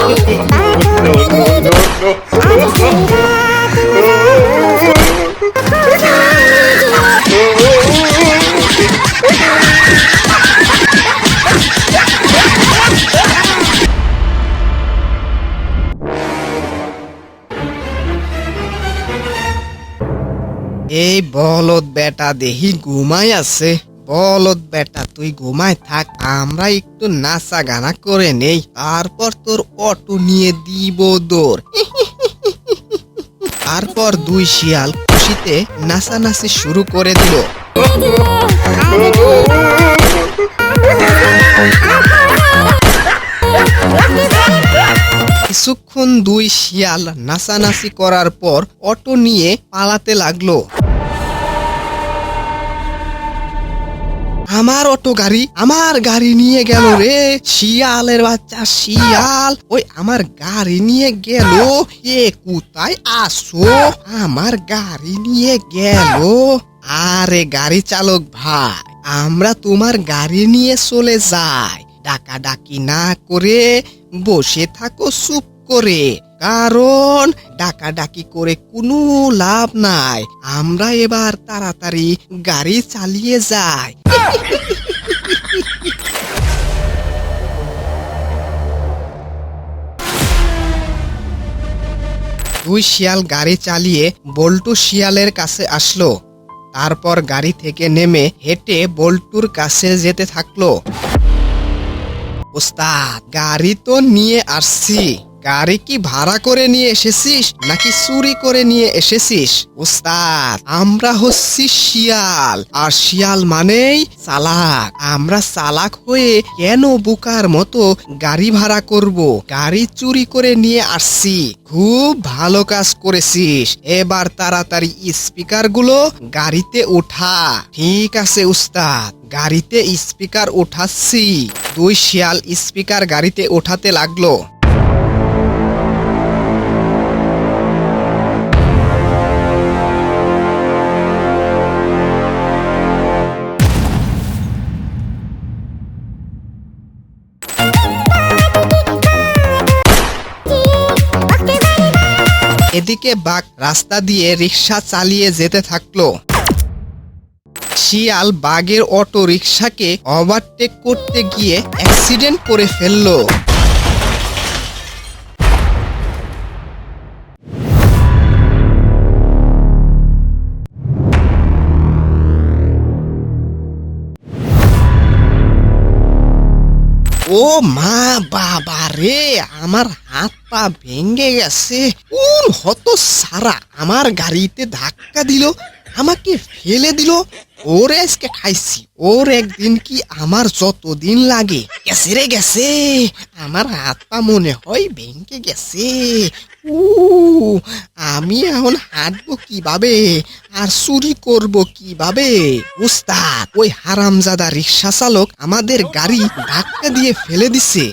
এই বলদ বেটা দেহি ঘুমাই আছে। বলদ বেটা তুই ঘুমায় থাক, আমরা একটু নাচা গানা করে নেই, তারপর তোর অটো নিয়ে দিব দৌড়। তারপর দুই শিয়াল খুশিতে নাচানাচি শুরু করে দিল। কিছুক্ষণ দুই শিয়াল নাচানাচি করার পর অটো নিয়ে পালাতে লাগলো। আমার অটো গাড়ি, আমার গাড়ি নিয়ে গেল রে, শিয়ালের বাচ্চা শিয়াল, ওই আমার গাড়ি নিয়ে গেল। এ কোথায় আসো, আমার গাড়ি নিয়ে গেল। আরে গাড়ি চালক ভাই, আমরা তোমার গাড়ি নিয়ে চলে যাই, ডাকাডাকি না করে বসে থাকো চুপ করে, কারণ ডাকাডাকি করে কোনো লাভ নাই। আমরা এবার তাড়াতাড়ি গাড়ি চালিয়ে যাই। দুই শিয়াল গাড়ি চালিয়ে বল্টু শিয়ালের কাছে আসলো। তারপর গাড়ি থেকে নেমে হেঁটে বল্টুর কাছে যেতে থাকলো। ওস্তাদ, গাড়ি তো নিয়ে আসছি, গাড়ি কি ভাড়া করে নিয়ে এসেছিস নাকি চুরি করে নিয়ে এসেছিস? ওস্তাদ, আমরা হচ্ছি শিয়াল, আর শিয়াল মানেই চালাক। আমরা চালাক হয়ে কেন বোকার মতো গাড়ি ভাড়া করব? গাড়ি চুরি করে নিয়ে আসছি। খুব ভালো কাজ করেছিস, এবার তাড়াতাড়ি স্পিকার গুলো গাড়িতে ওঠা। ঠিক আছে উস্তাদ, গাড়িতে স্পিকার ওঠাচ্ছি। দুই শিয়াল স্পিকার গাড়িতে ওঠাতে লাগলো। এদিকে বাঘ রাস্তা দিয়ে রিক্সা চালিয়ে যেতে থাকলো। শিয়াল বাঘের অটো রিক্সাকে ওভারটেক করতে গিয়ে অ্যাক্সিডেন্ট করে ফেললো। ও মা বাবা রে, আমার হাত পা ভেঙে গেছে। কোন হতো সারা আমার গাড়িতে ধাক্কা দিল, আমাকে ফেলে দিল। ওরে আজকে খাইছি, ওর একদিন কি আমার যতদিন লাগে। গেছে রে গেছে, আমার হাত পা মনে হয় ভেঙে গেছে। আমি এখন হাঁটবো কিভাবে আর চুরি করব কিভাবে? উস্তাদ, ওই হারামজাদা রিক্সা চালক আমাদের গাড়ি ধাক্কা দিয়ে ফেলে দিছে।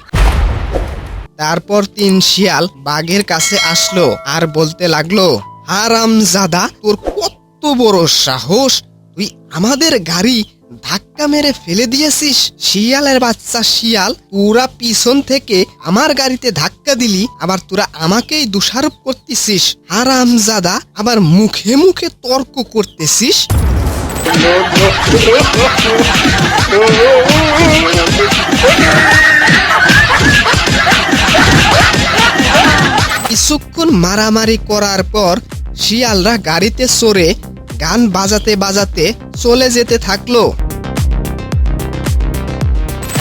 তারপর তিন শিয়াল বাঘের কাছে আসলো আর বলতে লাগলো, হারামজাদা, তোর কত বড় সাহস, তুই আমাদের গাড়ি ধাক্কা মেরে ফেলে দিয়েছিস। শিয়ালের বাচ্চা শিয়াল, তোরা পিছন থেকে আমার গাড়িতে ধাক্কা দিলি, আবার তোরা আমাকেই দোষারোপ করতেছিস। হারামজাদা, আবার মুখে মুখে তর্ক করতেছিস। কিছুক্ষণ মারামারি করার পর শিয়ালরা গাড়িতে চড়ে গান বাজাতে বাজাতে চলে যেতে থাকলো।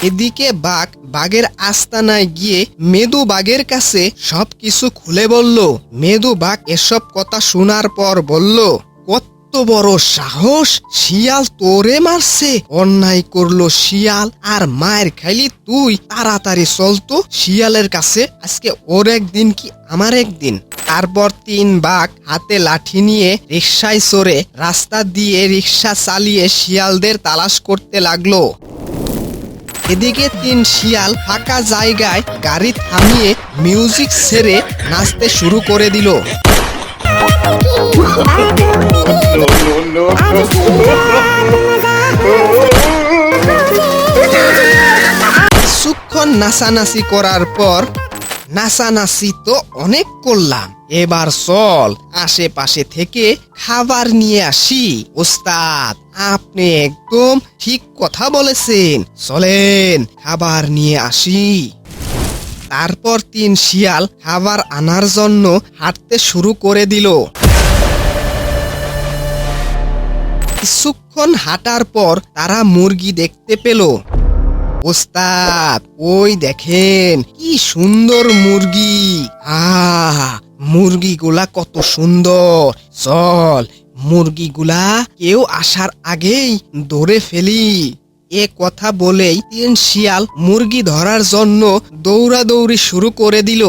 এদিকে বাঘ বাঘের আস্তানায় গিয়ে মেদু বাঘের কাছে সবকিছু খুলে বলল। মেদু বাঘ এসব কথা শোনার পর বলল, কত বড় সাহস, শিয়াল তোরে মারছে, অন্যায় করলো শিয়াল, আর মায়ের খাইলি তুই। তাড়াতাড়ি চলতো শিয়ালের কাছে, আজকে ওর একদিন কি আমার একদিন। তারপর তিন বাঘ হাতে লাঠি নিয়ে রিক্সায় চড়ে রাস্তা দিয়ে রিক্সা চালিয়ে শিয়ালদের তালাশ করতে লাগলো। এদিকে তিন শিয়াল ফাঁকা জায়গায় গাড়ি থামিয়ে মিউজিক ছেড়ে নাচতে শুরু করে দিল। কিছুক্ষণ নাচানাচি করার পর নাচানাচি তো অনেক করলাম, এবার চল আশেপাশে থেকে খাবার নিয়ে আসি। ওস্তাদ, আপনি একদম ঠিক কথা বলেছেন, চলেন খাবার নিয়ে আসি। তারপর 3 শিয়াল খাবার আনার জন্য হাঁটতে শুরু করে দিল। কিছুক্ষণ হাঁটার পর তারা মুরগি দেখতে পেল। ওস্তাদ, ওই দেখেন কি সুন্দর মুরগি। মুরগিগুলা কত সুন্দর, চল মুরগিগুলা কেউ আসার আগেই ধরে ফেলি। এ কথা বলেই 3 শিয়াল মুরগি ধরার জন্য দৌড়াদৌড়ি শুরু করে দিল।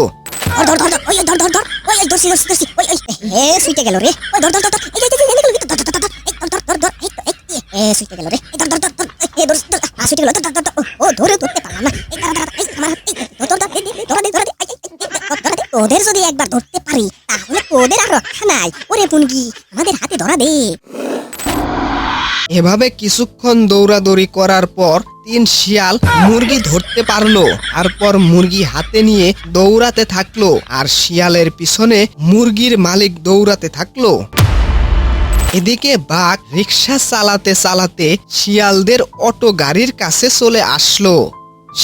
ধর ধর ধর ওই ধর ধর ধর ওই ধরছি ধরছি ধরছি ওই হে সুইটে গেল রে। ওই ধর ধর ধর এই ধর ধর ধর এ সুইটে গেল রে। ধর ধর ধর ধর এ ধর সুইটে গেল। ধর ধর ধর ও ধরে ধরতে পারলাম না। এই দাঁড়া দাঁড়া এই আমার ধর ধর ধর ধরা দে ধরা দে। তোদের যদি একবার ধরতে পারি তাহলে তোদের আর রক্ষা নাই। ওরে পুনগি আমাদের হাতে ধরা দে। এভাবে কিছুক্ষণ দৌড়াদৌড়ি করার পর 3 শিয়াল মুরগি ধরতে পারলো। তারপর মুরগি হাতে নিয়ে দৌড়াতে থাকলো, আর শিয়ালের পিছনে মুরগির মালিক দৌড়াতে থাকলো। এদিকে বাঘ রিক্সা চালাতে চালাতে শিয়ালদের অটো গাড়ির কাছে চলে আসলো।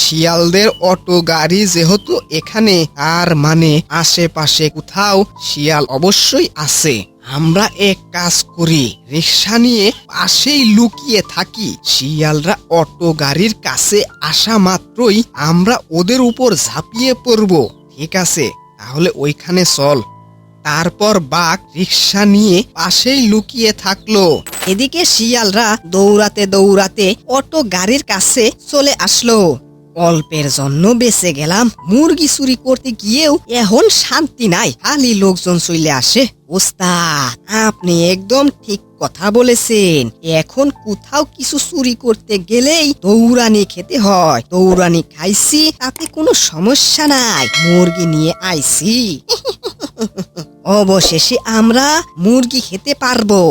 শিয়ালদের অটো গাড়ি যেহেতু এখানে, তার মানে আশেপাশে কোথাও শিয়াল অবশ্যই আছে। আমরা এক কাজ করি, রিক্সা নিয়ে পাশেই লুকিয়ে থাকি। শিয়ালরা অটো গাড়ির কাছে আসা মাত্রই আমরা ওদের উপর ঝাঁপিয়ে পড়ব। ঠিক আছে, তাহলে ওইখানে চল। তারপর বাঘ রিক্সা নিয়ে পাশেই লুকিয়ে থাকলো। এদিকে শিয়ালরা দৌড়াতে দৌড়াতে অটো গাড়ির কাছে চলে আসলো। অল্পের জন্য বেঁচে গেলাম, মুরগি চুরি করতে গিয়েও এখন শান্তি নাই, খালি লোকজন চলে আসে। ওস্তাদ, আপনি একদম ঠিক কথা বলেছেন, এখন কোথাও কিছু চুরি করতে গেলেই দৌড়ানি খেতে হয়। দৌড়ানি খাইছি, তাতে কোনো সমস্যা নাই, মুরগি নিয়ে আইছি। অবশেষে আমরা মুরগি খেতে পারবো।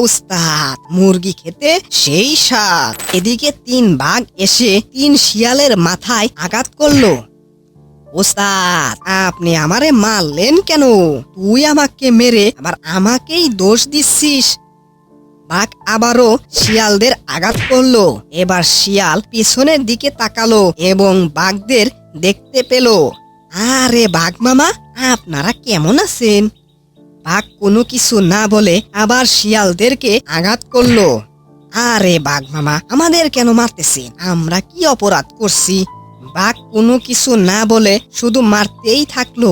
উস্তাদ, মুরগি খেতে সেই স্বাদ। এদিকে 3 বাঘ এসে 3 শিয়ালের মাথায় আঘাত করলো। ওস্তাদ, আপনি আমারে মারলেন কেন? তুই আমাকে মেরে আবার আমাকেই দোষ দিচ্ছিস। বাঘ আবারও শিয়ালদের আঘাত করলো। এবার শিয়াল পিছনের দিকে তাকালো এবং বাঘদের দেখতে পেল। আরে বাঘ মামা, আপনারা কেমন আছেন? বাঘ কোনো কিছু না বলে আবার শিয়ালদেরকে আঘাত করলো। আরে বাঘ মামা, আমাদের কেন মারতেছেন? আমরা কি অপরাধ করছি? বাঘ কোনো কিছু না বলে শুধু মারতেই থাকলো।